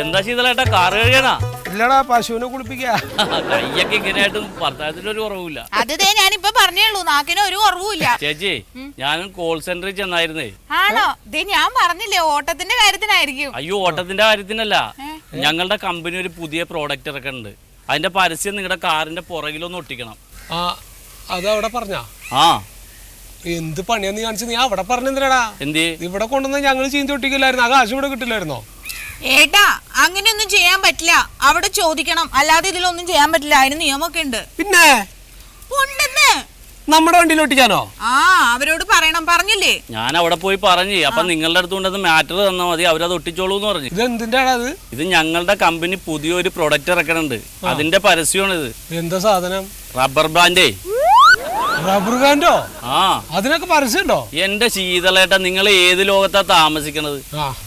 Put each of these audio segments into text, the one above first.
എന്താ ശീതളേട്ടാ കാറ് കഴിയണാ? ഇല്ലടാ, പശുവിനെ കുളിപ്പിക്കാ. കയ്യൊക്കെ ഇങ്ങനെയായിട്ടും ഭർത്താവത്തിനൊരു കുറവില്ല. അത് ഞാനിപ്പോ പറഞ്ഞേള്ളൂ, നാക്കിന് ഒരു കുറവുമില്ല. ചേച്ചി, ഞാനും കോൾ സെന്ററിൽ ചെന്നായിരുന്നേ. ആണോ? ഞാൻ പറഞ്ഞില്ലേ ഓട്ടത്തിന്റെ കാര്യത്തിനായിരിക്കും. അയ്യോ, ഓട്ടത്തിന്റെ കാര്യത്തിനല്ല. ഞങ്ങളുടെ കമ്പനി ഒരു പുതിയ പ്രോഡക്റ്റ് ഇറക്കുന്നുണ്ട്. അതിന്റെ പരസ്യം നിങ്ങളുടെ കാറിന്റെ പുറകിലൊന്ന് ഒട്ടിക്കണം. അതവിടെ പറഞ്ഞാ? ആ, എന്ത് പണിയാ നീ കാണിച്ചു? നീ അവിടെ പറഞ്ഞെന്തിനാടാ? എന്ത് ഇവിടെ കൊണ്ടുവന്ന് ഞങ്ങൾ ചീന്തി ഒട്ടിക്കില്ലായിരുന്നു, ആ കാശ് ഇവിടെ കിട്ടില്ലായിരുന്നോ? ഏട്ടാ, അങ്ങനെയൊന്നും ചെയ്യാൻ പറ്റില്ല. അവിടെ ചോദിക്കണം, അല്ലാതെ ഇതിലൊന്നും ചെയ്യാൻ പറ്റില്ല. അതിന് നിയമമൊക്കെ ഉണ്ട്. പിന്നെ ഉണ്ടെന്ന്. നമ്മുടെ വണ്ടിയിൽ ഒട്ടിക്കാനോ? അവരോട് പറയണം. പറഞ്ഞില്ലേ? ഞാൻ അവിടെ പോയി പറഞ്ഞു. അപ്പൊ നിങ്ങളുടെ അടുത്ത് കൊണ്ടത് മാറ്റർ തന്നാൽ മതി, അവരത് ഒട്ടിച്ചോളൂ എന്ന് പറഞ്ഞു. ഇത് എന്തിന്റെ അത്? ഇത് ഞങ്ങളുടെ കമ്പനി പുതിയൊരു പ്രൊഡക്റ്റ് ഇറക്കണുണ്ട്, അതിന്റെ പരസ്യമാണിത്. എന്താ സാധനം? റബ്ബർ ബാൻഡേ. റബ്ബർ ബാൻഡോ? ആ, അതിനൊക്കെ പരസ്യമുണ്ടോ? എന്റെ ശീതളേട്ട, നിങ്ങൾ ഏത് ലോകത്താ താമസിക്കണത്?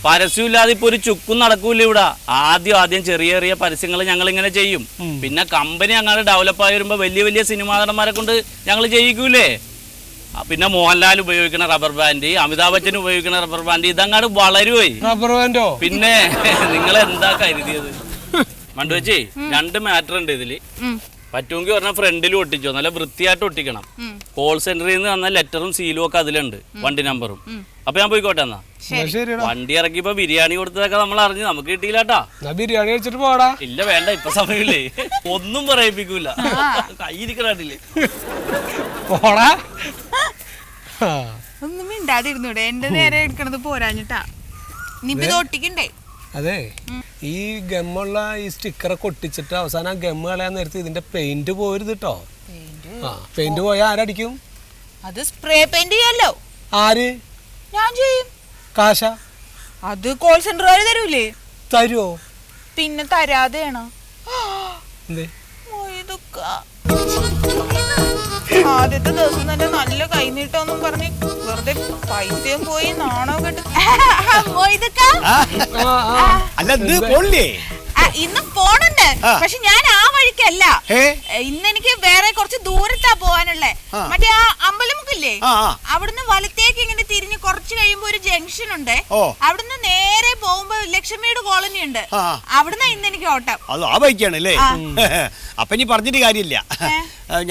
പരസ്യമില്ലാതെ ഇപ്പൊ ഒരു ചുക്കും നടക്കൂല ഇവിടെ. ആദ്യം ചെറിയ ചെറിയ പരസ്യങ്ങൾ ഞങ്ങൾ ഇങ്ങനെ ചെയ്യും. പിന്നെ കമ്പനി അങ്ങനെ ഡെവലപ്പ് ആയി വരുമ്പോ വലിയ വലിയ സിനിമാ നടന്മാരെ കൊണ്ട് ഞങ്ങൾ ചെയ്യിക്കൂലേ. പിന്നെ മോഹൻലാൽ ഉപയോഗിക്കുന്ന റബ്ബർ ബാൻഡ്, അമിതാഭ് ബച്ചൻ ഉപയോഗിക്കുന്ന റബ്ബർ ബാൻഡ്, ഇതങ്ങാട് വളരുവേ. റബ്ബർ ബാൻഡോ? പിന്നെ നിങ്ങൾ എന്താ കരുതിയത്? മണ്ടുവച്ചേ, 2 മാറ്റർ ഉണ്ട് ഇതില്. പറ്റുമെങ്കിൽ പറഞ്ഞാൽ ഫ്രണ്ടിലും ഒട്ടിച്ചോ, നല്ല വൃത്തിയായിട്ട് ഒട്ടിക്കണം. കോൾ സെന്ററിൽ നിന്ന് വന്ന ലെറ്ററും സീലും ഒക്കെ അതിലുണ്ട്, വണ്ടി നമ്പറും. അപ്പൊ ഞാൻ പോയിക്കോട്ടെ എന്നാ. വണ്ടി ഇറക്കിയപ്പോ ബിരിയാണി കൊടുത്തതൊക്കെ നമ്മൾ അറിഞ്ഞു, നമുക്ക് കിട്ടിയില്ലാട്ടാ. ബിരിയാണി കഴിച്ചിട്ട് പോടാ. ഇല്ല, വേണ്ട, ഇപ്പൊ സമയമില്ലേ. ഒന്നും പറയിപ്പിക്കൂല, കയ്യിരിക്കണില്ലേ. ഒന്നും മിണ്ടാതിരുന്നൂടെ? എന്റെ നേരെ എടുക്കണത് പോരാഞ്ഞിട്ടാ. ഇനിയിപ്പോ ഇത് ഒട്ടിക്കണ്ടേ? അതെ, ഈ ഗമ്മുള്ള ഈ സ്റ്റിക്കറൊക്കെ ഒട്ടിച്ചിട്ട് അവസാനം ഗമ്മ് കളയാൻ നേരത്ത് ഇതിന്റെ പെയിന്റ് പോരുത് കേട്ടോ. പെയിന്റ് പോയാൽ ആരടിക്കും? അത് സ്പ്രേ പെയിന്റ് ചെയ്യാലോ. ആര്? ഞാൻ ചെയ്യും. കാശ? അത് കോൾ സെന്ററുകാര് തരൂലേ? തരുവോ? പിന്നെ തരാതെയാണോ? ആദ്യത്തെ ദിവസം തന്നെ നല്ല കൈനീട്ടൊന്നും പറഞ്ഞ് വെറുതെ പൈസയും പോയി നാണോ കെട്ട്. ഇന്ന് പോണുണ്ട്, പക്ഷെ ഞാൻ ആ വഴിക്കല്ല. ഇന്ന് എനിക്ക് വേറെ കുറച്ച് ദൂരത്താ പോവാനുള്ളേ. മറ്റേ ആ അമ്പലമുക്കില്ലേ, അവിടുന്ന് വലത്തേക്ക് ഇങ്ങനെ തിരിഞ്ഞ് കുറച്ച് കഴിയുമ്പോ ഒരു ജംഗ്ഷൻ ഉണ്ട്. അവിടുന്ന് നേരെ പോകുമ്പോ ലക്ഷ്മിയുടെ കോളനി ഉണ്ട്. അവിടുന്ന് ഇന്ന് എനിക്ക് ഓട്ടം. അത് ആ ബൈക്കാണല്ലേ? അപ്പൊ ഇനി പറഞ്ഞിട്ട് കാര്യമില്ല,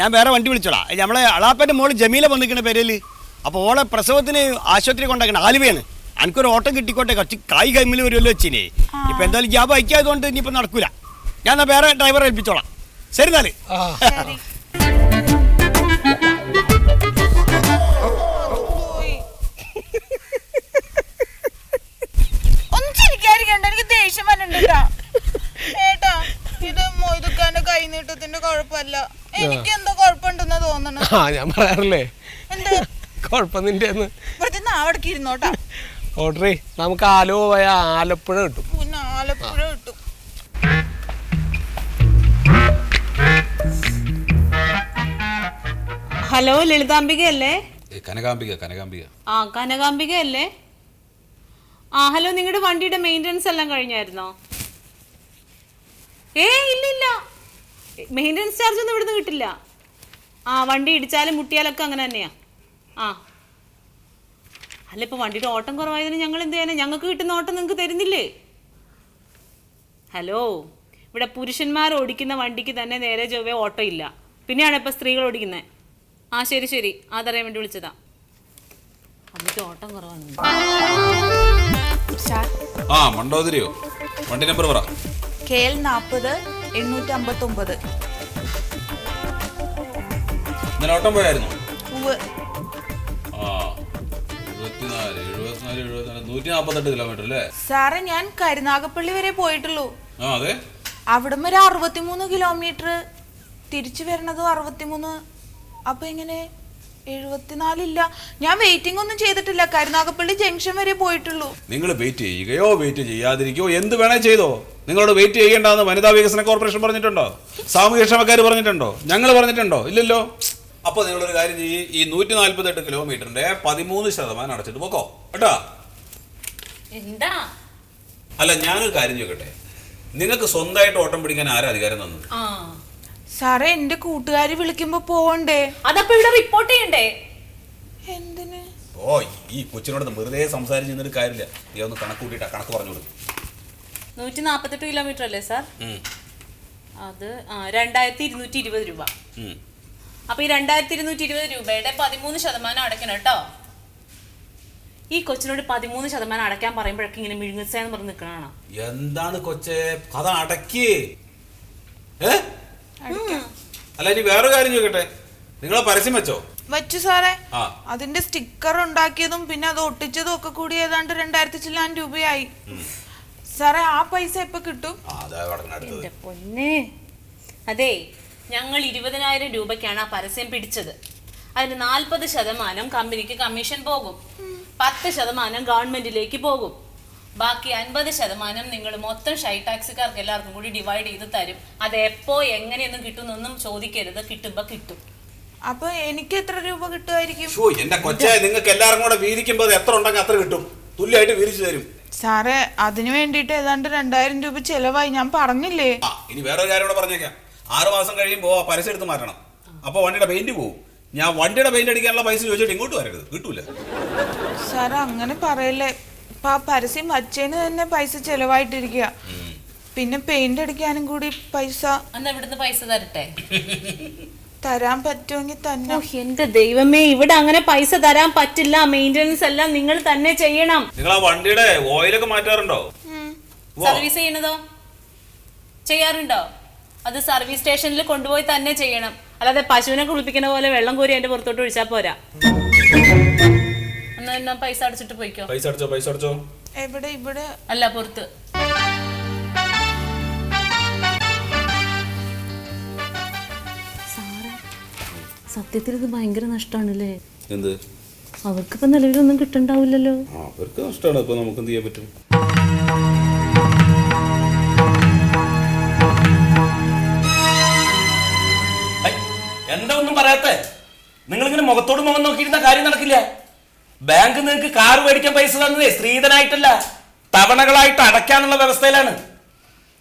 ഞാൻ വേറെ വണ്ടി വിളിച്ചോളാം. നമ്മളെ അളാപ്പന്റെ മോള് ജമീല വന്നിരിക്കണ പേരില്. അപ്പൊ ഓളെ പ്രസവത്തിന് ആശുപത്രി കൊണ്ടാക്കണം, ആലുവയാണ്. എനിക്കൊരു ഓട്ടം കിട്ടിക്കോട്ടെ, കുറച്ച് കായ് കൈമിൽ വരുമല്ലോ വെച്ചിനെ. ഇപ്പൊ എന്തായാലും ഞാൻ ബൈക്കായതുകൊണ്ട് ഇനിയിപ്പോ നടക്കൂല. ഞാൻ വേറെ ഡ്രൈവറെ ഏൽപ്പിച്ചോളാം. ശരി എന്നാല്. ഒന്നും ചിരിക്കാതിരിക്കണ്ട, എനിക്ക് ദേഷ്യം വന്നിട്ടാ. ഏട്ടാ, ഇത് മൊയ്തുക്കാന്റെ കൈനീട്ടത്തിന്റെ കുഴപ്പമല്ല, എനിക്ക് എന്തോ കുഴപ്പമുണ്ടെന്ന് തോന്നണ. ഞാൻ പറയാറില്ലേ എന്ത് കുഴപ്പം നിന്റെ അവിടേക്ക് ഇരുന്നോട്ടാ. ഓർഡറേ, നമുക്ക് ആലുവ പോയാ ആലപ്പുഴ കിട്ടും. പിന്നെ ആലപ്പുഴ കിട്ടും. ഹലോ, ലളിതാംബിക അല്ലേ? കനകാംബിക. കനകാംബിക അല്ലേ? ഹലോ, നിങ്ങളുടെ വണ്ടിയുടെ മെയിൻ്റനൻസ് എല്ലാം കഴിഞ്ഞായിരുന്നോ? ഇല്ല, മെയിൻ്റനൻസ് ചാർജ് ഒന്നും ഇവിടുന്ന് കിട്ടില്ല. വണ്ടി ഇടിച്ചാലും മുട്ടിയാലൊക്കെ അങ്ങനെ തന്നെയാ. അല്ല, ഇപ്പൊ വണ്ടിയുടെ ഓട്ടം കുറവായതിന് ഞങ്ങൾ എന്ത് ചെയ്യാനാ? ഞങ്ങൾക്ക് കിട്ടുന്ന ഓട്ടം നിങ്ങൾക്ക് തരുന്നില്ലേ? ഹലോ, ഇവിടെ പുരുഷന്മാർ ഓടിക്കുന്ന വണ്ടിക്ക് തന്നെ നേരെ ചൊവ്വേ ഓട്ടം ഇല്ല, പിന്നെയാണ് ഇപ്പൊ സ്ത്രീകൾ ഓടിക്കുന്നത്. ശരി, അതറിയാൻ വേണ്ടി വിളിച്ചതാ. വണ്ടിക്ക് ഓട്ടം കുറവാണ്. മണ്ടോതിരിയോ? വണ്ടി നമ്പർ പറ. KL 40-859. ഇന്നലെ ഓട്ടം പോയായിരുന്നു? 148 കിലോമീറ്റർ അല്ലേ സാറേ? ഞാൻ കരുനാഗപ്പള്ളി വരെ പോയിട്ടുള്ളൂ. അതെ, അവിടം വരെ 63 കിലോമീറ്റർ, തിരിച്ചു വരണത് 63. അപ്പൊ എങ്ങനെ 74 ഇല്ല? ഞാൻ വെയിറ്റിംഗ് ഒന്നും ചെയ്തിട്ടില്ല, കരുനാഗപ്പള്ളി ജംഗ്ഷൻ വരെ പോയിട്ടുള്ളൂ. നിങ്ങൾ വെയിറ്റ് ചെയ്യുകയോ വെയിറ്റ് ചെയ്യാതിരിക്കുകയോ എന്ത് വേണേ ചെയ്തോ. നിങ്ങളോട് വെയിറ്റ് ചെയ്യേണ്ടെന്ന് വനിതാ വികസന കോർപ്പറേഷൻ പറഞ്ഞിട്ടുണ്ടോ? സാമൂഹ്യ ക്ഷേമക്കാർ പറഞ്ഞിട്ടുണ്ടോ? ഞങ്ങൾ പറഞ്ഞിട്ടുണ്ടോ? ഇല്ലല്ലോ. അപ്പോൾ നിങ്ങളൊരു കാര്യം ചെയ്യും, ഈ 148 കിലോമീറ്ററിന്റെ 13% അടച്ചിട്ട് പോക്കോ കേട്ടോ. എന്താ? അല്ല, ഞാനൊരു കാര്യം ചോദിക്കട്ടെ, നിങ്ങൾക്ക് സ്വന്തമായിട്ട് ഓട്ടം പിടിക്കാൻ ആരാ അധികാരം തന്നത്? സാറേ, എന്റെ കൂട്ടുകാരി വിളിക്കുമ്പോ പോവണ്ടേ? അതപ്പോ ഇവിടെ റിപ്പോർട്ട് ചെയ്യണ്ടേ? എന്തിന്? ഈ കൊച്ചിനോട് വെറുതെ സംസാരിച്ച് നിന്നിട്ട് കാര്യമില്ല. നീ ഒന്ന് കണക്ക് കൂട്ടിയിട്ടാ കണക്ക് പറഞ്ഞോളൂ. 148 കിലോമീറ്റർ അല്ലേ സാർ? അത് 2220 രൂപ. അപ്പൊ ഈ 2220 രൂപയുടെ 13% അടയ്ക്കണം കേട്ടോ. ഈ കൊച്ചിനോട് 13% അടയ്ക്കാൻ പറയുമ്പോഴൊക്കെ ഇങ്ങനെ മിഴുങ്ങസേന്ന് പറഞ്ഞ് നിൽക്കണാണോ? എന്താണ് കൊച്ചെ കഥ അടക്കി? അല്ല ഇനി വേറൊരു കാര്യം ചോദിക്കട്ടെ, നിങ്ങളെ പരസ്യം വെച്ചോ? വെച്ചു സാറേ. അതിന്റെ സ്റ്റിക്കർ ഉണ്ടാക്കിയതും പിന്നെ അത് ഒട്ടിച്ചതും ഒക്കെ കൂടി ഏതാണ്ട് 2000 ചില്ലാൻ രൂപയായി. സാറേ ആ പൈസ എപ്പോ കിട്ടും? എന്റെ പൊന്നേ, അതെ ഞങ്ങൾ 20,000 രൂപയ്ക്കാണ് ആ പരസ്യം പിടിച്ചത്. അതിന് 40% കമ്പനിക്ക് കമ്മീഷൻ പോകും, 10% ഗവൺമെന്റിലേക്ക് പോകും, ബാക്കി 50% നിങ്ങൾ മൊത്തം ഷൈ ടാക്സിക്കാർക്ക് എല്ലാവർക്കും കൂടി ഡിവൈഡ് ചെയ്ത് തരും. അത് എപ്പോ എങ്ങനെയൊന്നും കിട്ടുന്നൊന്നും ചോദിക്കരുത്, കിട്ടുമ്പോ കിട്ടും. അപ്പൊ എനിക്ക് എത്ര രൂപ കിട്ടുമായിരിക്കും? എന്റെ കൊച്ചെ, നിങ്ങൾക്ക് എല്ലാവരും കൂടെ വീതിക്കുമ്പോൾ എത്ര ഉണ്ടെങ്കിൽ അത്ര കിട്ടും, തുല്യമായിട്ട് വീതിച്ചു തരും. സാറേ അതിനു വേണ്ടിട്ട് ഏതാണ്ട് 2000 രൂപ ചെലവായി, ഞാൻ പറഞ്ഞില്ലേ. ഇനി വേറൊരു കാര്യം കൂടെ പറഞ്ഞേക്കാം, 6 മാസം കഴിയുമ്പോ പരസ്യം എടുത്ത് മാറ്റണം. അപ്പൊ വണ്ടിയുടെ പെയിന്റ് പോകും. ഞാൻ വണ്ടിയുടെ പെയിന്റ് അടിക്കാനുള്ള പൈസ ചോദിച്ചിട്ട് ഇങ്ങോട്ട് വരരുത്, കിട്ടൂല. സാറേ അങ്ങനെ പറയല്ലേ, ഇപ്പൊ ആ പരസ്യം വച്ചതിന് തന്നെ പൈസ ചെലവായിട്ടിരിക്കുക, പിന്നെ പെയിന്റ് അടിക്കാനും കൂടി പൈസ. എന്നാ ഇവിടുന്ന് പൈസ തരട്ടെ? തരാൻ പറ്റുമെങ്കിൽ തന്നെ. എന്റെ ദൈവമേ, ഇവിടെ അങ്ങനെ പൈസ തരാൻ പറ്റില്ല. മെയിൻ്റെനൻസ് എല്ലാം നിങ്ങൾ തന്നെ ചെയ്യണം. നിങ്ങൾ ആ വണ്ടിയുടെ ഓയിലൊക്കെ മാറ്റാറുണ്ടോ? സർവീസ് ചെയ്യണതോ ചെയ്യാറുണ്ടോ? അത് സർവീസ് സ്റ്റേഷനിൽ കൊണ്ടുപോയി തന്നെ ചെയ്യണം. അല്ലാതെ പശുവിനെ കുളിപ്പിക്കുന്ന പോലെ വെള്ളം കോരി അതിന്റെ പുറത്തോട്ട് ഒഴിച്ചാൽ പോരാ. എന്നാ പൈസ അടച്ചിട്ട് പോയിക്കോ. പൈസ അടച്ചോ. എവിടെ? ഇവിടെ അല്ല, പുറത്ത്. സത്യത്തിൽ ഇത് ഭയങ്കര നഷ്ടമാണല്ലേ? എന്ത്? അവർക്കിപ്പോ നിലവിലൊന്നും കിട്ടണ്ടാവില്ലല്ലോ. അവർക്ക് നഷ്ടമാണ്, ഇപ്പൊ നമുക്ക് എന്ത് ചെയ്യാൻ പറ്റും? എന്താ ഒന്നും പറയാത്തെ? നിങ്ങളിങ്ങനെ മുഖത്തോട് മുഖം നോക്കിയിരുന്ന കാര്യം നടക്കില്ല. ബാങ്ക് നിങ്ങൾക്ക് കാർ മേടിക്കാൻ പൈസ തന്നതേ സ്ത്രീധനായിട്ടല്ല, തവണകളായിട്ട് അടയ്ക്കാനുള്ള വ്യവസ്ഥയിലാണ്.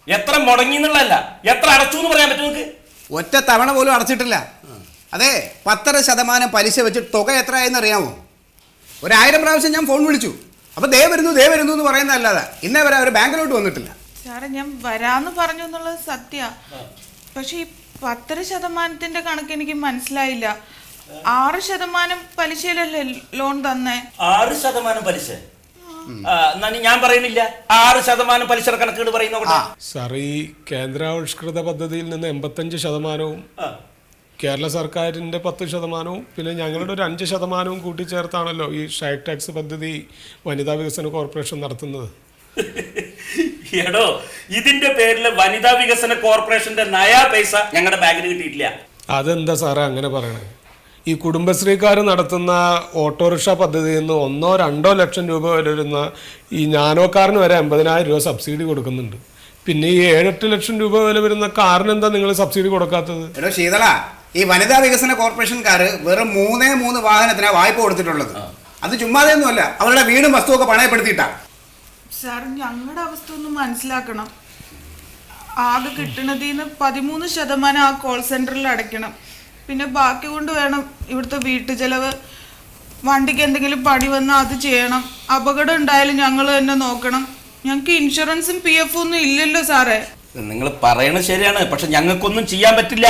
എത്ര മുടങ്ങി എന്നുള്ളതല്ല, എത്ര അടച്ചു എന്ന് പറയാൻ പറ്റും നിങ്ങൾക്ക്? ഒറ്റ തവണ പോലും അടച്ചിട്ടില്ല. അതെ, 10% പലിശ വെച്ചിട്ട് തുക എത്രയായെന്ന് അറിയാമോ? 1000 പ്രാവശ്യം ഞാൻ ഫോൺ വിളിച്ചു. അപ്പോൾ ദേ വരുന്നു എന്ന് പറയുന്നതല്ലാതെ ഇന്നേ വരെ അവർ ബാങ്കിലോട്ട് വന്നിട്ടില്ല. സാറേ ഞാൻ വരാന്ന് പറഞ്ഞു എന്നുള്ളത് സത്യ, പക്ഷെ ഈ 10% കണക്ക് എനിക്ക് മനസ്സിലായില്ല. 6% പലിശയിലല്ലേ ലോൺ തന്നെ? 6% പലിശ? ഞാൻ പറയുന്നില്ല, 6% പലിശ കണക്കുകൾ പറയുന്ന സാർ, ഈ കേന്ദ്രാവിഷ്കൃത പദ്ധതിയിൽ നിന്ന് 85%, കേരള സർക്കാരിൻ്റെ 10%, പിന്നെ ഞങ്ങളുടെ ഒരു 5% കൂട്ടിച്ചേർത്താണല്ലോ ഈ ഷൈ ടാക്സ് പദ്ധതി വനിതാ വികസന കോർപ്പറേഷൻ നടത്തുന്നത്. എടോ, ഇതിന്റെ പേരിൽ വനിതാ വികസന കോർപ്പറേഷന്റെ നയാ പൈസ ഞങ്ങളുടെ ബാങ്കിന് കിട്ടിയിട്ടില്ല. അതെന്താ സാറേ അങ്ങനെ പറയണേ? ഈ കുടുംബശ്രീക്കാർ നടത്തുന്ന ഓട്ടോറിക്ഷ പദ്ധതിയിൽ നിന്ന് 1-2 ലക്ഷം രൂപ വരെ വരുന്ന ഈ നാനോക്കാറിന് വരെ 50,000 രൂപ സബ്സിഡി കൊടുക്കുന്നുണ്ട്. പിന്നെ ഈ 7-8 ലക്ഷം രൂപ വില വരുന്ന കാറിന് എന്താ നിങ്ങൾ സബ്സിഡി കൊടുക്കാത്തത്? എടോ ശീതള, ഈ വനിതാ വികസന കോർപ്പറേഷൻകാർ വെറും 3 വാഹനത്തിനാണ് വായ്പ കൊടുത്തിട്ടുള്ളത്. അത് ചുമ്മാതെ ഒന്നുമല്ല, അവരുടെ വീടും വസ്തുവൊക്കെ പണയപ്പെടുത്തിയിട്ടാ. സാർ ഞങ്ങളുടെ അവസ്ഥ ഒന്ന് മനസ്സിലാക്കണം. ആകെ കിട്ടണതിന്ന് 13% ആ കോൾ സെന്ററിൽ അടയ്ക്കണം, പിന്നെ ബാക്കി കൊണ്ട് വേണം ഇവിടുത്തെ വീട്ടു ചെലവ്. വണ്ടിക്ക് എന്തെങ്കിലും പണി വന്നാൽ അത് ചെയ്യണം, അപകടം ഉണ്ടായാലും ഞങ്ങൾ തന്നെ നോക്കണം. ഞങ്ങൾക്ക് ഇൻഷുറൻസും PF ഒന്നും ഇല്ലല്ലോ സാറേ. നിങ്ങൾ പറയണത് ശരിയാണ്, പക്ഷെ ഞങ്ങൾക്കൊന്നും ചെയ്യാൻ പറ്റില്ല.